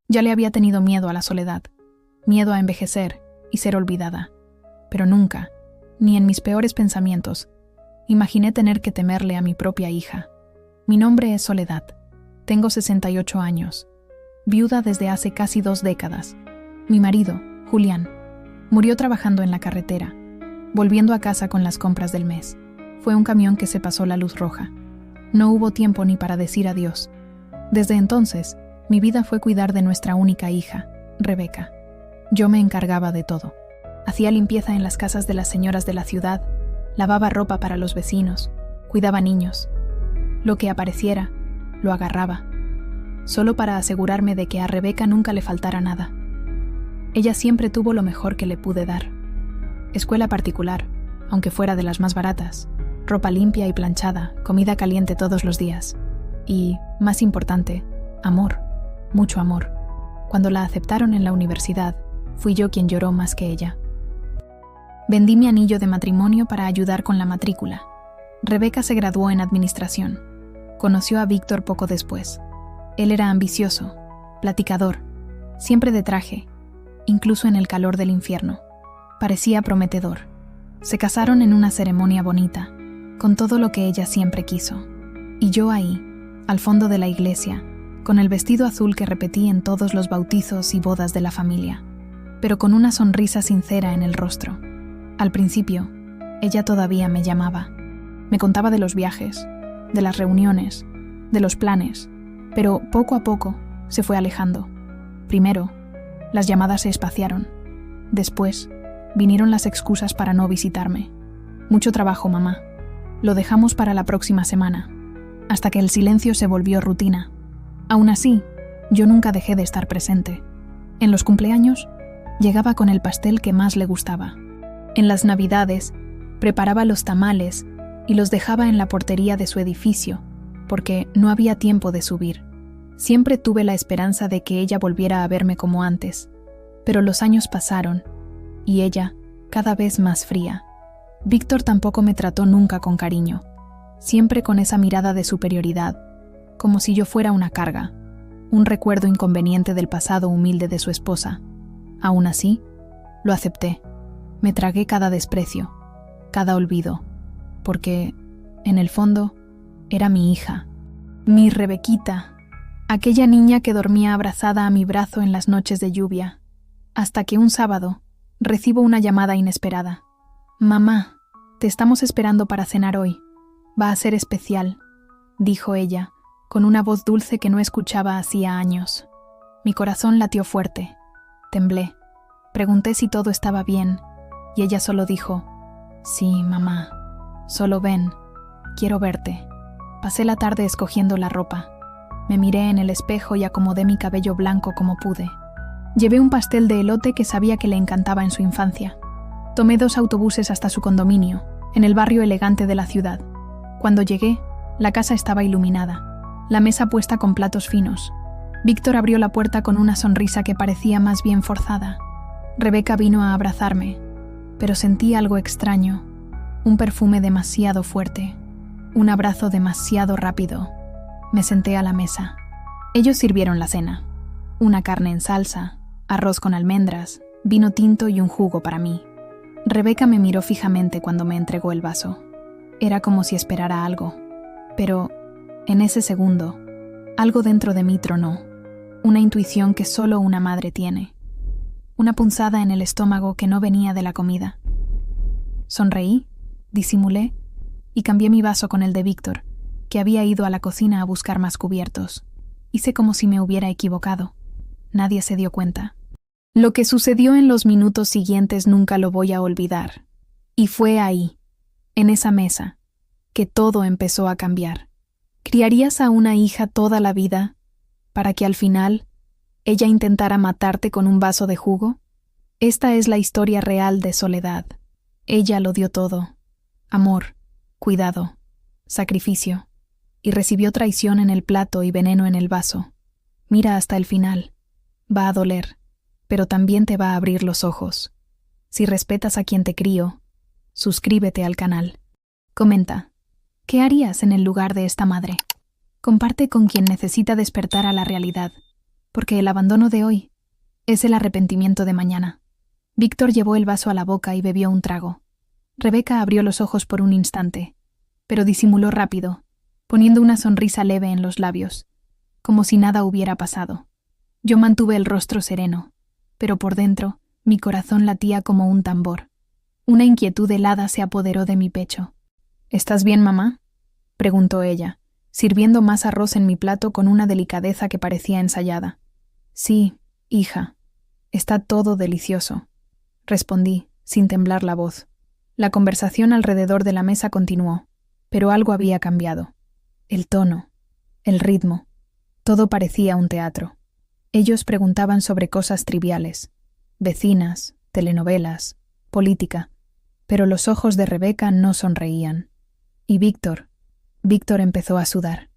Ya le había tenido miedo a la soledad, miedo a envejecer y ser olvidada. Pero nunca, ni en mis peores pensamientos, imaginé tener que temerle a mi propia hija. Mi nombre es Soledad. Tengo 68 años. Viuda desde hace casi 2 décadas. Mi marido, Julián, murió trabajando en la carretera, volviendo a casa con las compras del mes. Fue un camión que se pasó la luz roja. No hubo tiempo ni para decir adiós. Desde entonces, mi vida fue cuidar de nuestra única hija, Rebeca. Yo me encargaba de todo. Hacía limpieza en las casas de las señoras de la ciudad, lavaba ropa para los vecinos, cuidaba niños. Lo que apareciera, lo agarraba, solo para asegurarme de que a Rebeca nunca le faltara nada. Ella siempre tuvo lo mejor que le pude dar. Escuela particular, aunque fuera de las más baratas, ropa limpia y planchada, comida caliente todos los días. Y, más importante, amor, mucho amor. Cuando la aceptaron en la universidad, fui yo quien lloró más que ella. Vendí mi anillo de matrimonio para ayudar con la matrícula. Rebeca se graduó en administración. Conoció a Víctor poco después. Él era ambicioso, platicador, siempre de traje, incluso en el calor del infierno. Parecía prometedor. Se casaron en una ceremonia bonita, con todo lo que ella siempre quiso. Y yo ahí, al fondo de la iglesia, con el vestido azul que repetí en todos los bautizos y bodas de la familia, pero con una sonrisa sincera en el rostro. Al principio, ella todavía me llamaba. Me contaba de los viajes, de las reuniones, de los planes, pero poco a poco se fue alejando. Primero, las llamadas se espaciaron. Después, vinieron las excusas para no visitarme. Mucho trabajo, mamá. Lo dejamos para la próxima semana, hasta que el silencio se volvió rutina. Aún así, yo nunca dejé de estar presente. En los cumpleaños, llegaba con el pastel que más le gustaba. En las Navidades, preparaba los tamales y los dejaba en la portería de su edificio, porque no había tiempo de subir. Siempre tuve la esperanza de que ella volviera a verme como antes, pero los años pasaron, y ella, cada vez más fría. Víctor tampoco me trató nunca con cariño, siempre con esa mirada de superioridad, como si yo fuera una carga, un recuerdo inconveniente del pasado humilde de su esposa. Aún así, lo acepté. Me tragué cada desprecio, cada olvido, porque, en el fondo, era mi hija, mi Rebequita, aquella niña que dormía abrazada a mi brazo en las noches de lluvia, hasta que un sábado recibo una llamada inesperada. «Mamá, te estamos esperando para cenar hoy. Va a ser especial», dijo ella, con una voz dulce que no escuchaba hacía años. Mi corazón latió fuerte. Temblé. Pregunté si todo estaba bien, y ella solo dijo: «Sí, mamá. Solo ven. Quiero verte». Pasé la tarde escogiendo la ropa. Me miré en el espejo y acomodé mi cabello blanco como pude. Llevé un pastel de elote que sabía que le encantaba en su infancia. Tomé 2 autobuses hasta su condominio, en el barrio elegante de la ciudad. Cuando llegué, la casa estaba iluminada, la mesa puesta con platos finos. Víctor abrió la puerta con una sonrisa que parecía más bien forzada. Rebeca vino a abrazarme, pero sentí algo extraño, un perfume demasiado fuerte, un abrazo demasiado rápido. Me senté a la mesa. Ellos sirvieron la cena. Una carne en salsa, arroz con almendras, vino tinto y un jugo para mí. Rebeca me miró fijamente cuando me entregó el vaso. Era como si esperara algo. Pero, en ese segundo, algo dentro de mí tronó. Una intuición que solo una madre tiene. Una punzada en el estómago que no venía de la comida. Sonreí, disimulé y cambié mi vaso con el de Víctor, que había ido a la cocina a buscar más cubiertos. Hice como si me hubiera equivocado. Nadie se dio cuenta. Lo que sucedió en los minutos siguientes nunca lo voy a olvidar. Y fue ahí, en esa mesa, que todo empezó a cambiar. ¿Criarías a una hija toda la vida para que al final ella intentara matarte con un vaso de jugo? Esta es la historia real de Soledad. Ella lo dio todo. Amor, cuidado, sacrificio. Y recibió traición en el plato y veneno en el vaso. Mira hasta el final. Va a doler, pero también te va a abrir los ojos. Si respetas a quien te crió, suscríbete al canal. Comenta, ¿qué harías en el lugar de esta madre? Comparte con quien necesita despertar a la realidad. porque el abandono de hoy es el arrepentimiento de mañana. Víctor llevó el vaso a la boca y bebió un trago. Rebeca abrió los ojos por un instante, pero disimuló rápido, poniendo una sonrisa leve en los labios, como si nada hubiera pasado. Yo mantuve el rostro sereno, pero por dentro mi corazón latía como un tambor. Una inquietud helada se apoderó de mi pecho. «¿Estás bien, mamá?», preguntó ella, sirviendo más arroz en mi plato con una delicadeza que parecía ensayada. «Sí, hija, está todo delicioso», respondí, sin temblar la voz. La conversación alrededor de la mesa continuó, pero algo había cambiado. El tono, el ritmo, todo parecía un teatro. Ellos preguntaban sobre cosas triviales, vecinas, telenovelas, política, pero los ojos de Rebeca no sonreían. Y Víctor empezó a sudar,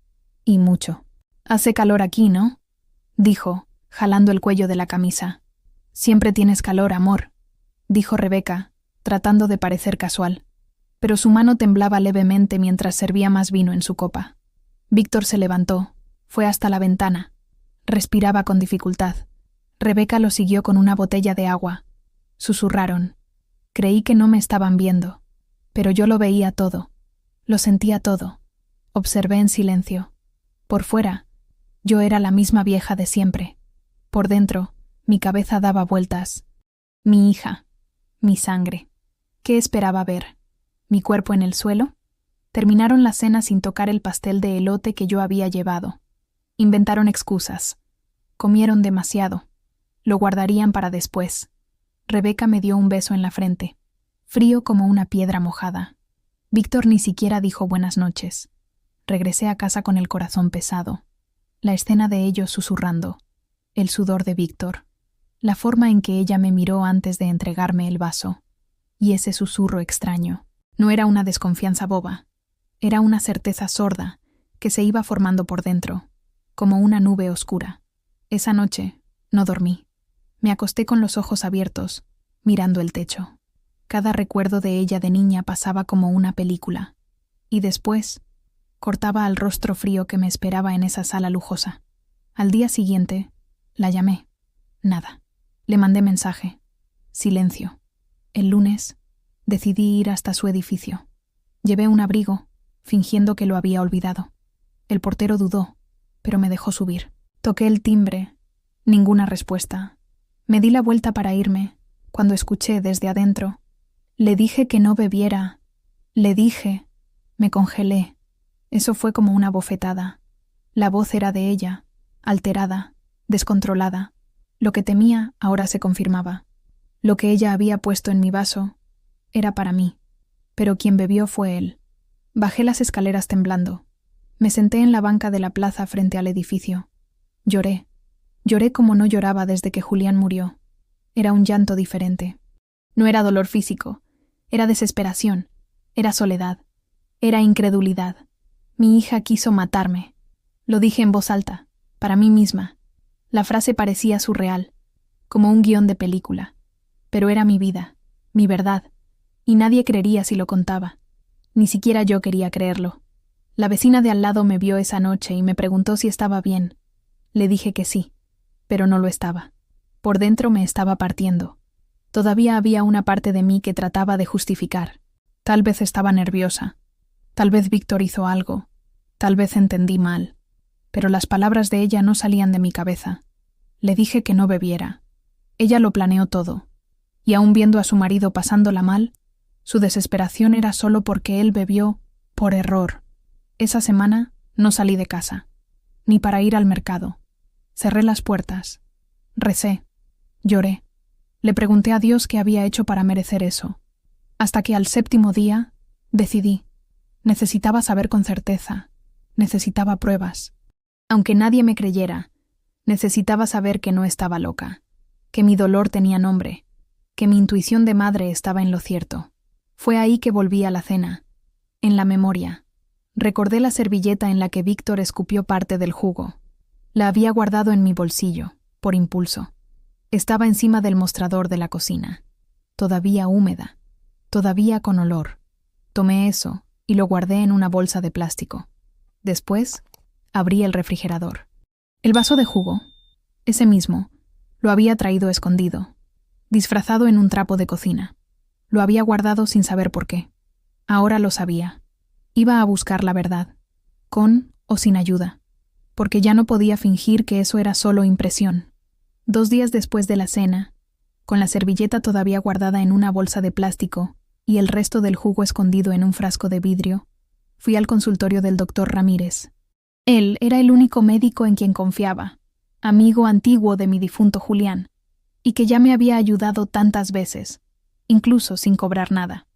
y mucho. «Hace calor aquí, ¿no?», dijo, jalando el cuello de la camisa. «Siempre tienes calor, amor», dijo Rebeca, tratando de parecer casual, pero su mano temblaba levemente mientras servía más vino en su copa. Víctor se levantó, fue hasta la ventana. Respiraba con dificultad. Rebeca lo siguió con una botella de agua. Susurraron. Creí que no me estaban viendo, pero yo lo veía todo, lo sentía todo. Observé en silencio. Por fuera, yo era la misma vieja de siempre. Por dentro, mi cabeza daba vueltas. Mi hija, mi sangre. ¿Qué esperaba ver? ¿Mi cuerpo en el suelo? Terminaron la cena sin tocar el pastel de elote que yo había llevado. Inventaron excusas. Comieron demasiado. Lo guardarían para después. Rebeca me dio un beso en la frente, frío como una piedra mojada. Víctor ni siquiera dijo buenas noches. Regresé a casa con el corazón pesado. La escena de ellos susurrando. El sudor de Víctor. La forma en que ella me miró antes de entregarme el vaso. Y ese susurro extraño. No era una desconfianza boba. Era una certeza sorda que se iba formando por dentro, como una nube oscura. Esa noche no dormí. Me acosté con los ojos abiertos, mirando el techo. Cada recuerdo de ella de niña pasaba como una película. Y después, cortaba al rostro frío que me esperaba en esa sala lujosa. Al día siguiente, la llamé. Nada. Le mandé mensaje. Silencio. El lunes, decidí ir hasta su edificio. Llevé un abrigo, fingiendo que lo había olvidado. El portero dudó, pero me dejó subir. Toqué el timbre. Ninguna respuesta. Me di la vuelta para irme, cuando escuché desde adentro. Le dije que no bebiera. Le dije. Me congelé. Eso fue como una bofetada. La voz era de ella, alterada, descontrolada. Lo que temía ahora se confirmaba. Lo que ella había puesto en mi vaso era para mí, pero quien bebió fue él. Bajé las escaleras temblando. Me senté en la banca de la plaza frente al edificio. Lloré. Lloré como no lloraba desde que Julián murió. Era un llanto diferente. No era dolor físico, era desesperación, era soledad, era incredulidad. Mi hija quiso matarme. Lo dije en voz alta, para mí misma. La frase parecía surreal, como un guión de película. Pero era mi vida, mi verdad, y nadie creería si lo contaba. Ni siquiera yo quería creerlo. La vecina de al lado me vio esa noche y me preguntó si estaba bien. Le dije que sí, pero no lo estaba. Por dentro me estaba partiendo. Todavía había una parte de mí que trataba de justificar. Tal vez estaba nerviosa. Tal vez Víctor hizo algo. Tal vez entendí mal. Pero las palabras de ella no salían de mi cabeza. Le dije que no bebiera. Ella lo planeó todo. Y aún viendo a su marido pasándola mal, su desesperación era solo porque él bebió por error. Esa semana no salí de casa, ni para ir al mercado. Cerré las puertas. Recé. Lloré. Le pregunté a Dios qué había hecho para merecer eso. Hasta que al 7º día decidí. Necesitaba saber con certeza. Necesitaba pruebas. Aunque nadie me creyera, necesitaba saber que no estaba loca, que mi dolor tenía nombre, que mi intuición de madre estaba en lo cierto. Fue ahí que volví a la cena. En la memoria. Recordé la servilleta en la que Víctor escupió parte del jugo. La había guardado en mi bolsillo, por impulso. Estaba encima del mostrador de la cocina. Todavía húmeda. Todavía con olor. Tomé eso y lo guardé en una bolsa de plástico. Después, abrí el refrigerador. El vaso de jugo Ese mismo. Lo había traído escondido, disfrazado en un trapo de cocina. Lo había guardado sin saber por qué. Ahora lo sabía. Iba a buscar la verdad, con o sin ayuda, porque ya no podía fingir que eso era solo impresión. 2 días después de la cena, con la servilleta todavía guardada en una bolsa de plástico y el resto del jugo escondido en un frasco de vidrio, fui al consultorio del doctor Ramírez. Él era el único médico en quien confiaba, amigo antiguo de mi difunto Julián, y que ya me había ayudado tantas veces, incluso sin cobrar nada.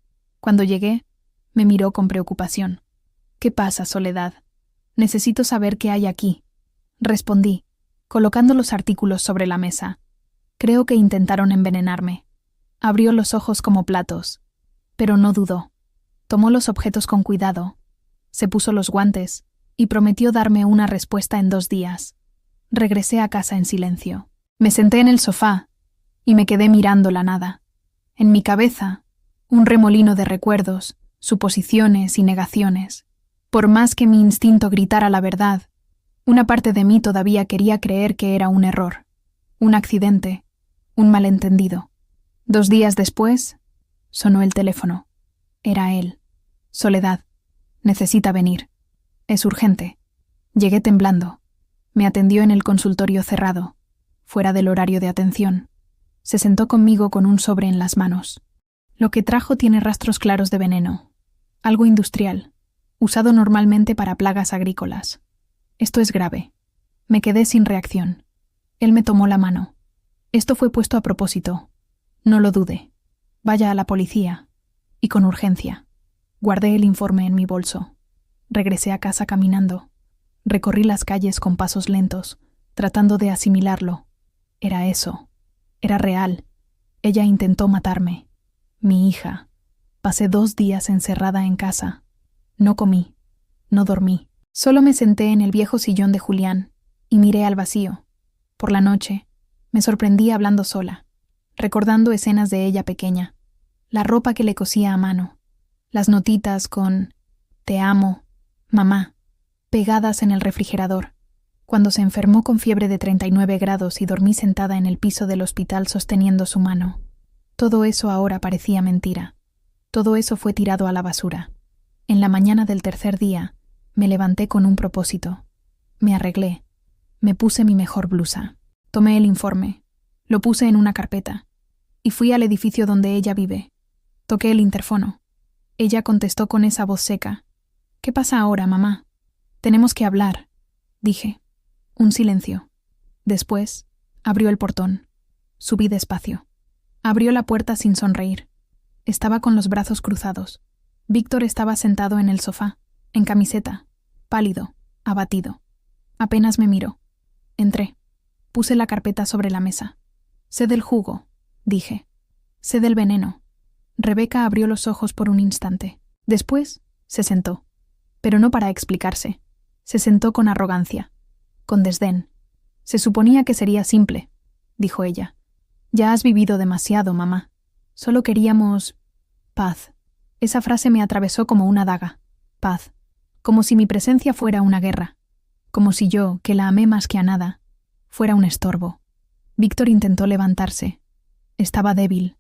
Cuando llegué, me miró con preocupación. «¿Qué pasa, Soledad? Necesito saber qué hay aquí», respondí, colocando los artículos sobre la mesa. «Creo que intentaron envenenarme». Abrió los ojos como platos, pero no dudó. Tomó los objetos con cuidado, se puso los guantes y prometió darme una respuesta en 2 días. Regresé a casa en silencio. Me senté en el sofá y me quedé mirando la nada. En mi cabeza, un remolino de recuerdos, suposiciones y negaciones. Por más que mi instinto gritara la verdad, una parte de mí todavía quería creer que era un error, un accidente, un malentendido. 2 días después, sonó el teléfono. Era él. «Soledad, necesita venir. Es urgente». Llegué temblando. Me atendió en el consultorio cerrado, fuera del horario de atención. Se sentó conmigo con un sobre en las manos. «Lo que trajo tiene rastros claros de veneno. Algo industrial, usado normalmente para plagas agrícolas. Esto es grave». Me quedé sin reacción. Él me tomó la mano. «Esto fue puesto a propósito. No lo dude. Vaya a la policía. Y con urgencia». Guardé el informe en mi bolso. Regresé a casa caminando. Recorrí las calles con pasos lentos, tratando de asimilarlo. Era eso. Era real. Ella intentó matarme. Mi hija. Pasé 2 días encerrada en casa. No comí. No dormí. Solo me senté en el viejo sillón de Julián y miré al vacío. Por la noche, me sorprendí hablando sola, recordando escenas de ella pequeña, la ropa que le cosía a mano, las notitas con «Te amo, mamá», pegadas en el refrigerador. Cuando se enfermó con fiebre de 39 grados y dormí sentada en el piso del hospital sosteniendo su mano. Todo eso ahora parecía mentira. Todo eso fue tirado a la basura. En la mañana del 3er día, me levanté con un propósito. Me arreglé. Me puse mi mejor blusa. Tomé el informe. Lo puse en una carpeta. Y fui al edificio donde ella vive. Toqué el interfono. Ella contestó con esa voz seca. «¿Qué pasa ahora, mamá?» «Tenemos que hablar», dije. Un silencio. Después, abrió el portón. Subí despacio. Abrió la puerta sin sonreír. Estaba con los brazos cruzados. Víctor estaba sentado en el sofá, en camiseta, pálido, abatido. Apenas me miró. Entré. Puse la carpeta sobre la mesa. «Sé del jugo», dije. «Sé del veneno». Rebeca abrió los ojos por un instante. Después, se sentó. Pero no para explicarse. Se sentó con arrogancia, con desdén. «Se suponía que sería simple», dijo ella. «Ya has vivido demasiado, mamá. Solo queríamos... paz». Esa frase me atravesó como una daga. Paz. Como si mi presencia fuera una guerra. Como si yo, que la amé más que a nada, fuera un estorbo. Víctor intentó levantarse. Estaba débil.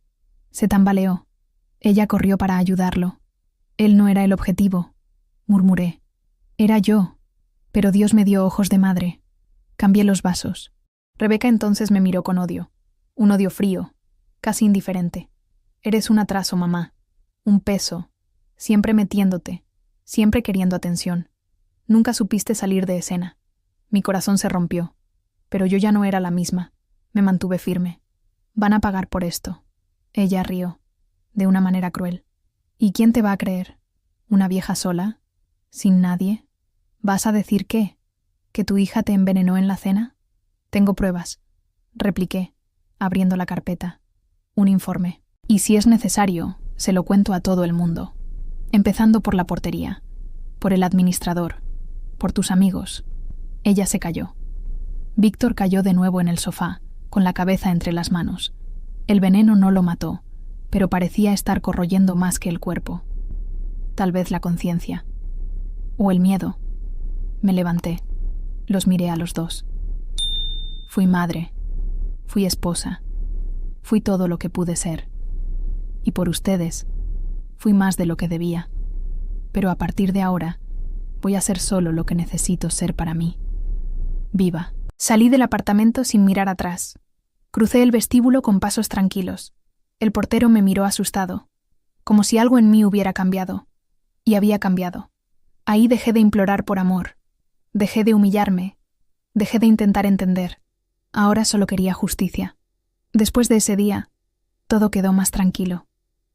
Se tambaleó. Ella corrió para ayudarlo. Él no era el objetivo, murmuré. Era yo. Pero Dios me dio ojos de madre. Cambié los vasos. Rebeca entonces me miró con odio. Un odio frío, casi indiferente. «Eres un atraso, mamá. Un peso. Siempre metiéndote. Siempre queriendo atención. Nunca supiste salir de escena». Mi corazón se rompió. Pero yo ya no era la misma. Me mantuve firme. «Van a pagar por esto». Ella rió, de una manera cruel. «¿Y quién te va a creer? ¿Una vieja sola? ¿Sin nadie? ¿Vas a decir qué? ¿Que tu hija te envenenó en la cena?» «Tengo pruebas», repliqué, abriendo la carpeta. «Un informe. Y si es necesario, se lo cuento a todo el mundo. Empezando por la portería, por el administrador, por tus amigos». Ella se calló. Víctor cayó de nuevo en el sofá, con la cabeza entre las manos. El veneno no lo mató, pero parecía estar corroyendo más que el cuerpo. Tal vez la conciencia. O el miedo. Me levanté. Los miré a los dos. Fui madre, fui esposa, fui todo lo que pude ser. Y por ustedes, fui más de lo que debía. Pero a partir de ahora, voy a ser solo lo que necesito ser para mí. Viva. Salí del apartamento sin mirar atrás. Crucé el vestíbulo con pasos tranquilos. El portero me miró asustado, como si algo en mí hubiera cambiado. Y había cambiado. Ahí dejé de implorar por amor. Dejé de humillarme. Dejé de intentar entender. Ahora solo quería justicia. Después de ese día, todo quedó más tranquilo.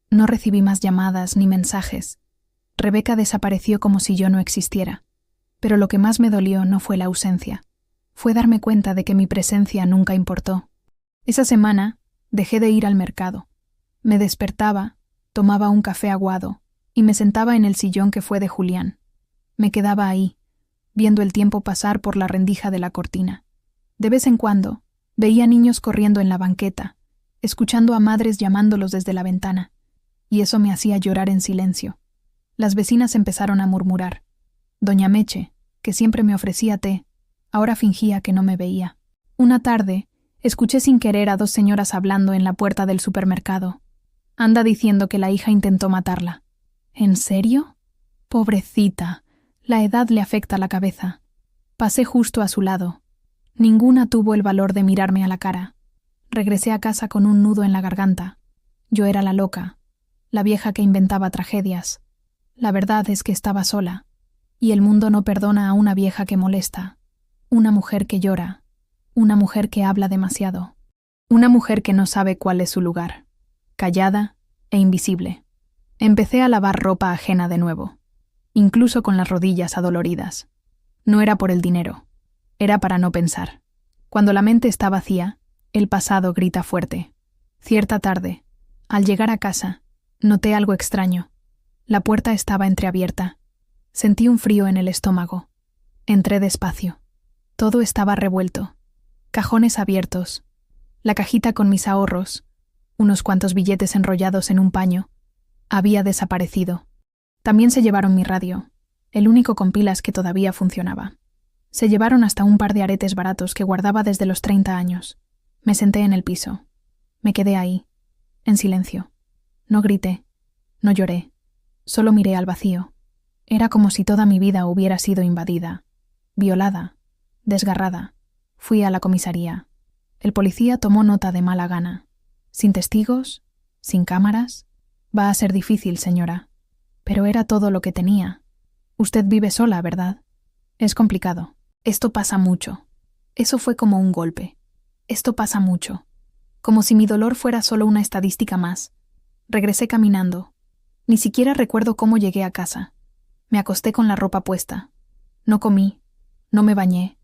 No recibí más llamadas ni mensajes. Rebeca desapareció como si yo no existiera. Pero lo que más me dolió no fue la ausencia. Fue darme cuenta de que mi presencia nunca importó. Esa semana dejé de ir al mercado. Me despertaba, tomaba un café aguado y me sentaba en el sillón que fue de Julián. Me quedaba ahí, viendo el tiempo pasar por la rendija de la cortina. De vez en cuando, veía niños corriendo en la banqueta, escuchando a madres llamándolos desde la ventana, y eso me hacía llorar en silencio. Las vecinas empezaron a murmurar. Doña Meche, que siempre me ofrecía té, ahora fingía que no me veía. Una tarde, escuché sin querer a dos señoras hablando en la puerta del supermercado. Anda diciendo que la hija intentó matarla. ¿En serio? Pobrecita, la edad le afecta la cabeza. Pasé justo a su lado. Ninguna tuvo el valor de mirarme a la cara. Regresé a casa con un nudo en la garganta. Yo era la loca, la vieja que inventaba tragedias. La verdad es que estaba sola, y el mundo no perdona a una vieja que molesta, una mujer que llora, una mujer que habla demasiado, una mujer que no sabe cuál es su lugar, callada e invisible. Empecé a lavar ropa ajena de nuevo, incluso con las rodillas adoloridas. No era por el dinero, era para no pensar. Cuando la mente está vacía, el pasado grita fuerte. Cierta tarde, al llegar a casa, noté algo extraño. La puerta estaba entreabierta. Sentí un frío en el estómago. Entré despacio. Todo estaba revuelto. Cajones abiertos. La cajita con mis ahorros, unos cuantos billetes enrollados en un paño, había desaparecido. También se llevaron mi radio, el único con pilas que todavía funcionaba. Se llevaron hasta un par de aretes baratos que guardaba desde los 30 años. Me senté en el piso. Me quedé ahí, en silencio. No grité, no lloré, solo miré al vacío. Era como si toda mi vida hubiera sido invadida, violada, desgarrada. Fui a la comisaría. El policía tomó nota de mala gana. Sin testigos, sin cámaras. Va a ser difícil, señora. Pero era todo lo que tenía. Usted vive sola, ¿verdad? Es complicado. Esto pasa mucho. Eso fue como un golpe. Esto pasa mucho. Como si mi dolor fuera solo una estadística más. Regresé caminando. Ni siquiera recuerdo cómo llegué a casa. Me acosté con la ropa puesta. No comí. No me bañé.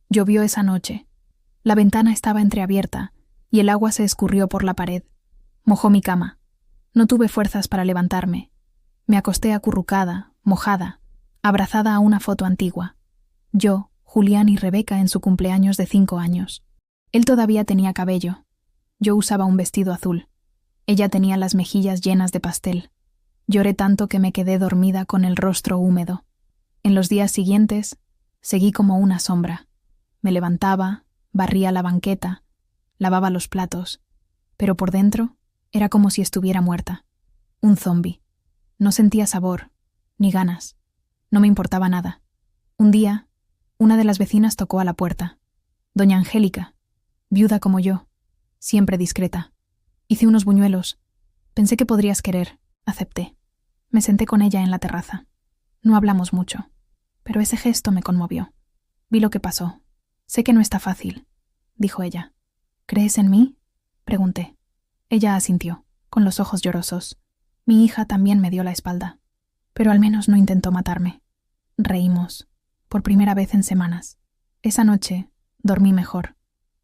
Llovió esa noche. La ventana estaba entreabierta y el agua se escurrió por la pared. Mojó mi cama. No tuve fuerzas para levantarme. Me acosté acurrucada, mojada, abrazada a una foto antigua. Yo, Julián y Rebeca en su cumpleaños de 5 años. Él todavía tenía cabello. Yo usaba un vestido azul. Ella tenía las mejillas llenas de pastel. Lloré tanto que me quedé dormida con el rostro húmedo. En los días siguientes, seguí como una sombra. Me levantaba, barría la banqueta, lavaba los platos, pero por dentro era como si estuviera muerta. Un zombi. No sentía sabor, ni ganas. No me importaba nada. Un día, una de las vecinas tocó a la puerta. Doña Angélica, viuda como yo, siempre discreta. Hice unos buñuelos. Pensé que podrías querer. Acepté. Me senté con ella en la terraza. No hablamos mucho, pero ese gesto me conmovió. Vi lo que pasó. Sé que no está fácil, dijo ella. ¿Crees en mí? Pregunté. Ella asintió, con los ojos llorosos. Mi hija también me dio la espalda, pero al menos no intentó matarme. Reímos, por primera vez en semanas. Esa noche dormí mejor.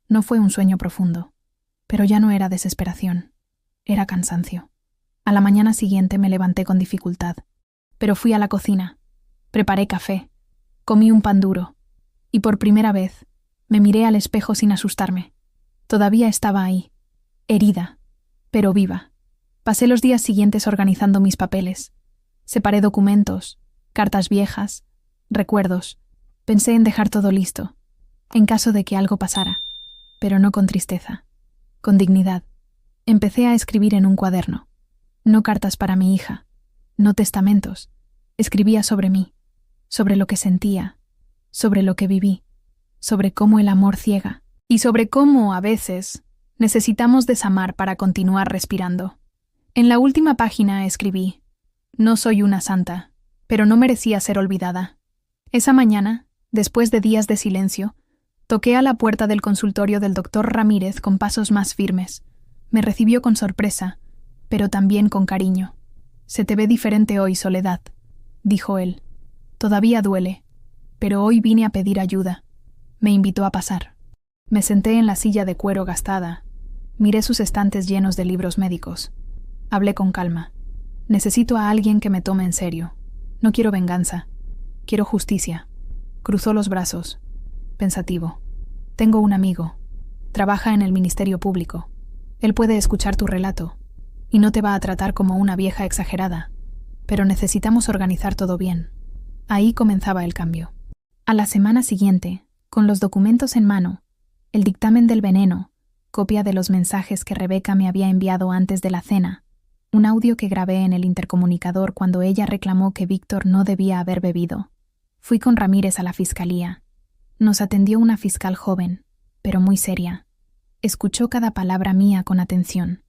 No fue un sueño profundo, pero ya no era desesperación, era cansancio. A la mañana siguiente me levanté con dificultad, pero fui a la cocina, preparé café, comí un pan duro, y por primera vez me miré al espejo sin asustarme. Todavía estaba ahí, herida, pero viva. Pasé los días siguientes organizando mis papeles. Separé documentos, cartas viejas, recuerdos. Pensé en dejar todo listo, en caso de que algo pasara. pero no con tristeza, con dignidad. Empecé a escribir en un cuaderno. No cartas para mi hija, no testamentos. Escribía sobre mí, sobre lo que sentía, sobre lo que viví, sobre cómo el amor ciega y sobre cómo, a veces, necesitamos desamar para continuar respirando. En la última página escribí: no soy una santa, pero no merecía ser olvidada. Esa mañana, después de días de silencio, toqué a la puerta del consultorio del doctor Ramírez con pasos más firmes. Me recibió con sorpresa, pero también con cariño. «Se te ve diferente hoy, Soledad», dijo él. «Todavía duele, pero hoy vine a pedir ayuda». Me invitó a pasar. Me senté en la silla de cuero gastada. Miré sus estantes llenos de libros médicos. Hablé con calma. «Necesito a alguien que me tome en serio. No quiero venganza. Quiero justicia». Cruzó los brazos, pensativo. «Tengo un amigo. Trabaja en el Ministerio Público. Él puede escuchar tu relato y no te va a tratar como una vieja exagerada. Pero necesitamos organizar todo bien». Ahí comenzaba el cambio. A la semana siguiente, con los documentos en mano, el dictamen del veneno, copia de los mensajes que Rebeca me había enviado antes de la cena, un audio que grabé en el intercomunicador cuando ella reclamó que Víctor no debía haber bebido. Fui con Ramírez a la fiscalía. Nos atendió una fiscal joven, pero muy seria. Escuchó cada palabra mía con atención.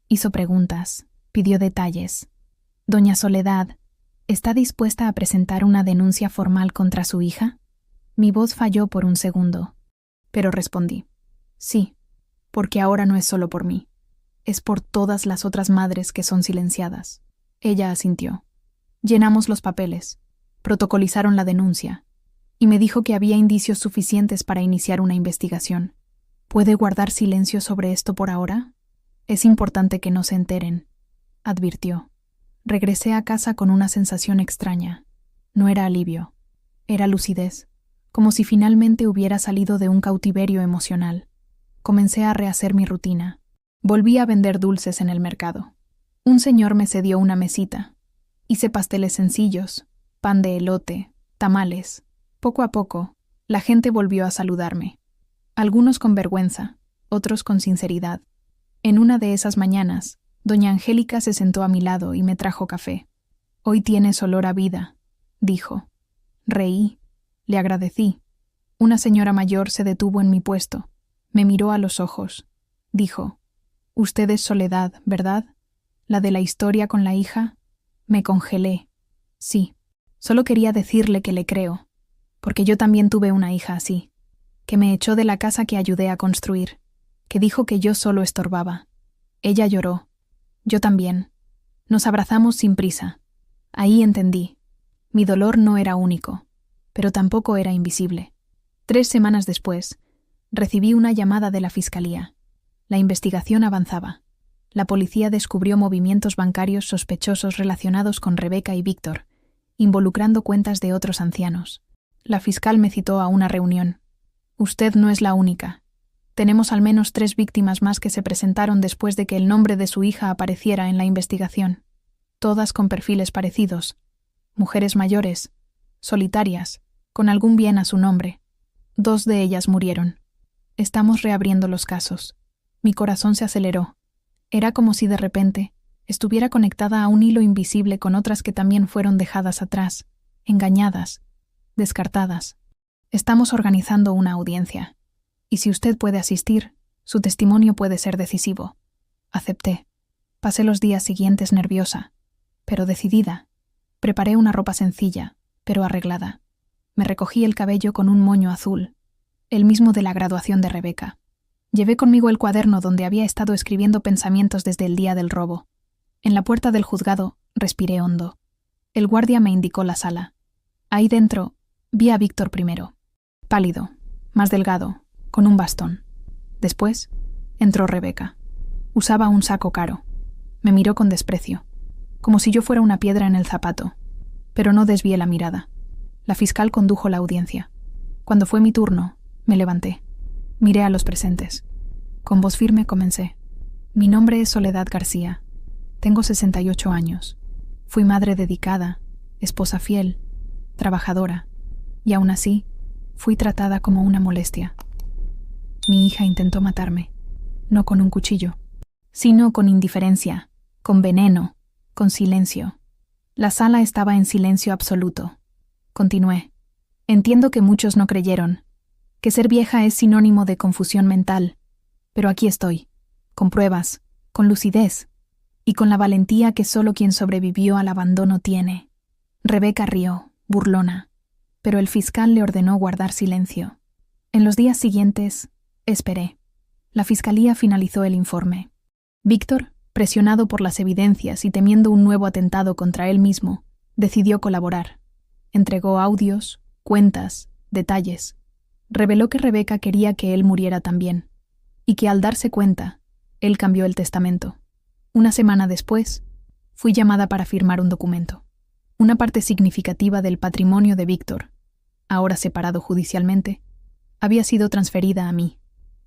Hizo preguntas, pidió detalles. «Doña Soledad, ¿está dispuesta a presentar una denuncia formal contra su hija?» Mi voz falló por un segundo, pero respondí: «Sí, porque ahora no es solo por mí. Es por todas las otras madres que son silenciadas». Ella asintió. Llenamos los papeles, protocolizaron la denuncia, y me dijo que había indicios suficientes para iniciar una investigación. «¿Puede guardar silencio sobre esto por ahora? Es importante que no se enteren», advirtió. Regresé a casa con una sensación extraña. No era alivio, era lucidez, como si finalmente hubiera salido de un cautiverio emocional. Comencé a rehacer mi rutina. Volví a vender dulces en el mercado. Un señor me cedió una mesita. Hice pasteles sencillos, pan de elote, tamales. Poco a poco, la gente volvió a saludarme. Algunos con vergüenza, otros con sinceridad. En una de esas mañanas, doña Angélica se sentó a mi lado y me trajo café. «Hoy tienes olor a vida», dijo. Reí. Le agradecí. Una señora mayor se detuvo en mi puesto. Me miró a los ojos. Dijo: «Usted es Soledad, ¿verdad? ¿La de la historia con la hija?» Me congelé. Sí. Solo quería decirle que le creo, porque yo también tuve una hija así, que me echó de la casa que ayudé a construir, que dijo que yo solo estorbaba. Ella lloró. Yo también. Nos abrazamos sin prisa. Ahí entendí. Mi dolor no era único, pero tampoco era invisible. 3 semanas después, recibí una llamada de la fiscalía. La investigación avanzaba. La policía descubrió movimientos bancarios sospechosos relacionados con Rebeca y Víctor, involucrando cuentas de otros ancianos. La fiscal me citó a una reunión. «Usted no es la única. Tenemos al menos 3 víctimas más que se presentaron después de que el nombre de su hija apareciera en la investigación. Todas con perfiles parecidos. Mujeres mayores, solitarias, con algún bien a su nombre. 2 de ellas murieron. Estamos reabriendo los casos». Mi corazón se aceleró. Era como si de repente estuviera conectada a un hilo invisible con otras que también fueron dejadas atrás, engañadas, descartadas. «Estamos organizando una audiencia, y si usted puede asistir, su testimonio puede ser decisivo». Acepté. Pasé los días siguientes nerviosa, pero decidida. Preparé una ropa sencilla, pero arreglada. Me recogí el cabello con un moño azul, el mismo de la graduación de Rebeca. Llevé conmigo el cuaderno donde había estado escribiendo pensamientos desde el día del robo. En la puerta del juzgado respiré hondo. El guardia me indicó la sala. Ahí dentro vi a Víctor primero. Pálido, más delgado, con un bastón. Después entró Rebeca. Usaba un saco caro. Me miró con desprecio, como si yo fuera una piedra en el zapato, pero no desvié la mirada. La fiscal condujo la audiencia. Cuando fue mi turno, me levanté. Miré a los presentes. Con voz firme comencé. «Mi nombre es Soledad García. Tengo 68 años. Fui madre dedicada, esposa fiel, trabajadora, y aún así, fui tratada como una molestia. Mi hija intentó matarme, no con un cuchillo, sino con indiferencia, con veneno, con silencio. La sala estaba en silencio absoluto. Continué. Entiendo que muchos no creyeron, que ser vieja es sinónimo de confusión mental, pero aquí estoy, con pruebas, con lucidez, y con la valentía que solo quien sobrevivió al abandono tiene. Rebeca rió, burlona, pero el fiscal le ordenó guardar silencio. En los días siguientes, esperé. La fiscalía finalizó el informe. Víctor, presionado por las evidencias y temiendo un nuevo atentado contra él mismo, decidió colaborar. Entregó audios, cuentas, detalles. Reveló que Rebeca quería que él muriera también, y que al darse cuenta, él cambió el testamento. Una semana después, fui llamada para firmar un documento. Una parte significativa del patrimonio de Víctor, ahora separado judicialmente, había sido transferida a mí.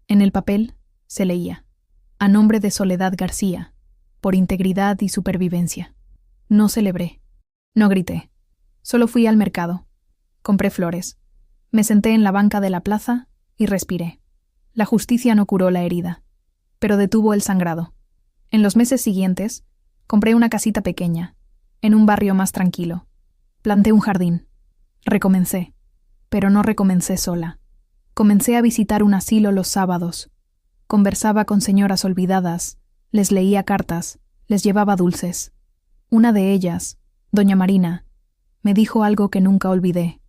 En el papel se leía: a nombre de Soledad García, por integridad y supervivencia. No celebré, no grité. Solo fui al mercado. Compré flores. Me senté en la banca de la plaza y respiré. La justicia no curó la herida, pero detuvo el sangrado. En los meses siguientes, compré una casita pequeña, en un barrio más tranquilo. Planté un jardín. Recomencé, pero no recomencé sola. Comencé a visitar un asilo los sábados. Conversaba con señoras olvidadas, les leía cartas, les llevaba dulces. Una de ellas, doña Marina, me dijo algo que nunca olvidé.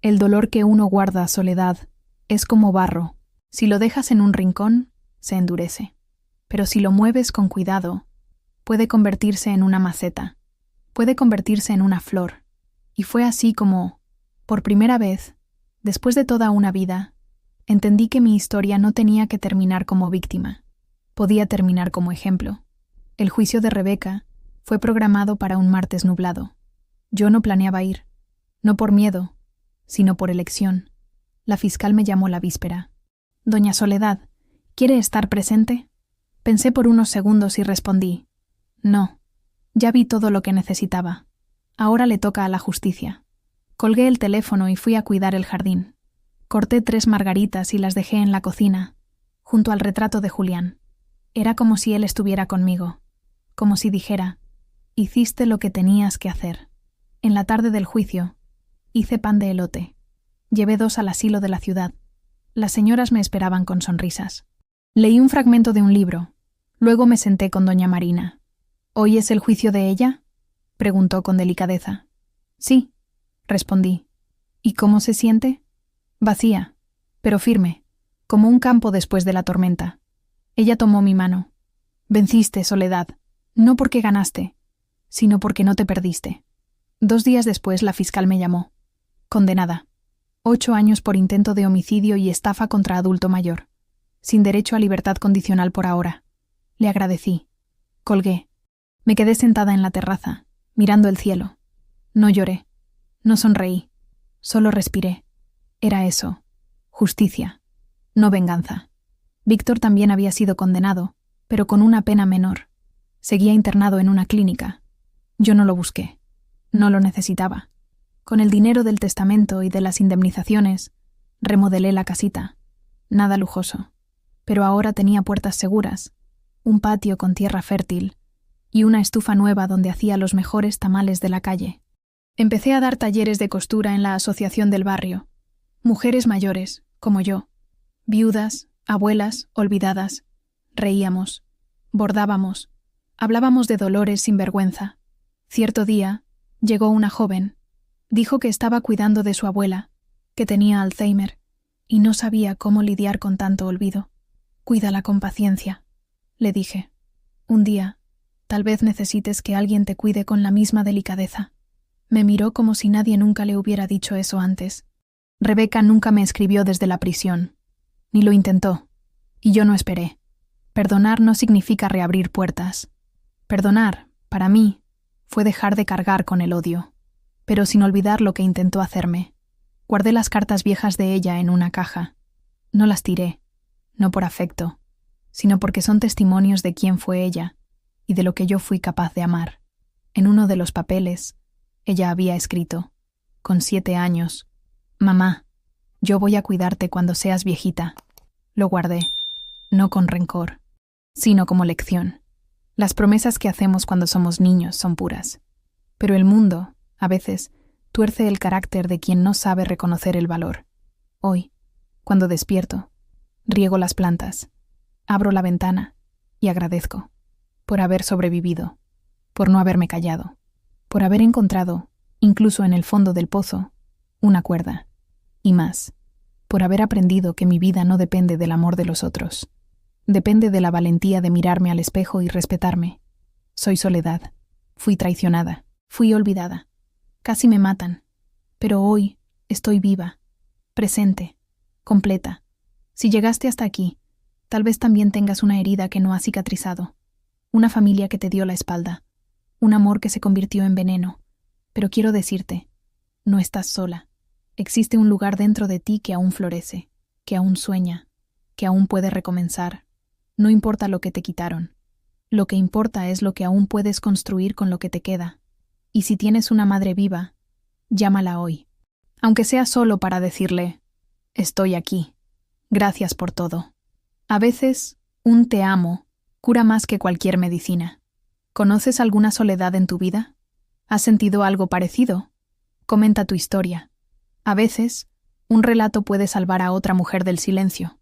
El dolor que uno guarda, Soledad, es como barro. Si lo dejas en un rincón, se endurece. Pero si lo mueves con cuidado, puede convertirse en una maceta, puede convertirse en una flor. Y fue así como, por primera vez, después de toda una vida, entendí que mi historia no tenía que terminar como víctima. Podía terminar como ejemplo. El juicio de Rebeca fue programado para un martes nublado. Yo no planeaba ir, no por miedo, sino por elección. La fiscal me llamó la víspera. «Doña Soledad, ¿quiere estar presente?» Pensé por unos segundos y respondí: «No, ya vi todo lo que necesitaba. Ahora le toca a la justicia». Colgué el teléfono y fui a cuidar el jardín. Corté 3 margaritas y las dejé en la cocina, junto al retrato de Julián. Era como si él estuviera conmigo, como si dijera: «Hiciste lo que tenías que hacer». En la tarde del juicio, hice pan de elote. Llevé 2 al asilo de la ciudad. Las señoras me esperaban con sonrisas. Leí un fragmento de un libro. Luego me senté con doña Marina. «¿Hoy es el juicio de ella?», preguntó con delicadeza. «Sí», respondí. «¿Y cómo se siente?» «Vacía, pero firme, como un campo después de la tormenta». Ella tomó mi mano. «Venciste, Soledad, no porque ganaste, sino porque no te perdiste». 2 días después la fiscal me llamó. Condenada. 8 años por intento de homicidio y estafa contra adulto mayor. Sin derecho a libertad condicional por ahora. Le agradecí. Colgué. Me quedé sentada en la terraza, mirando el cielo. No lloré. No sonreí. Solo respiré. Era eso. Justicia. No venganza. Víctor también había sido condenado, pero con una pena menor. Seguía internado en una clínica. Yo no lo busqué. No lo necesitaba. Con el dinero del testamento y de las indemnizaciones, remodelé la casita. Nada lujoso. Pero ahora tenía puertas seguras, un patio con tierra fértil y una estufa nueva donde hacía los mejores tamales de la calle. Empecé a dar talleres de costura en la asociación del barrio. Mujeres mayores, como yo. Viudas, abuelas, olvidadas. Reíamos, bordábamos, hablábamos de dolores sin vergüenza. Cierto día, llegó una joven. Dijo que estaba cuidando de su abuela, que tenía Alzheimer, y no sabía cómo lidiar con tanto olvido. «Cuídala con paciencia», le dije. «Un día, tal vez necesites que alguien te cuide con la misma delicadeza». Me miró como si nadie nunca le hubiera dicho eso antes. Rebeca nunca me escribió desde la prisión, ni lo intentó, y yo no esperé. Perdonar no significa reabrir puertas. Perdonar, para mí, fue dejar de cargar con el odio, pero sin olvidar lo que intentó hacerme. Guardé las cartas viejas de ella en una caja. No las tiré, no por afecto, sino porque son testimonios de quién fue ella y de lo que yo fui capaz de amar. En uno de los papeles, ella había escrito, con 7 años: «Mamá, yo voy a cuidarte cuando seas viejita». Lo guardé, no con rencor, sino como lección. Las promesas que hacemos cuando somos niños son puras, pero el mundo, a veces, tuerce el carácter de quien no sabe reconocer el valor. Hoy, cuando despierto, riego las plantas, abro la ventana y agradezco por haber sobrevivido, por no haberme callado, por haber encontrado, incluso en el fondo del pozo, una cuerda, y más, por haber aprendido que mi vida no depende del amor de los otros. Depende de la valentía de mirarme al espejo y respetarme. Soy soledad. Fui traicionada. Fui olvidada. Casi me matan. Pero hoy estoy viva, presente, completa. Si llegaste hasta aquí, tal vez también tengas una herida que no ha cicatrizado, una familia que te dio la espalda, un amor que se convirtió en veneno. Pero quiero decirte, no estás sola. Existe un lugar dentro de ti que aún florece, que aún sueña, que aún puede recomenzar. No importa lo que te quitaron. Lo que importa es lo que aún puedes construir con lo que te queda. Y si tienes una madre viva, llámala hoy. Aunque sea solo para decirle, estoy aquí. Gracias por todo. A veces, un te amo cura más que cualquier medicina. ¿Conoces alguna soledad en tu vida? ¿Has sentido algo parecido? Comenta tu historia. A veces, un relato puede salvar a otra mujer del silencio.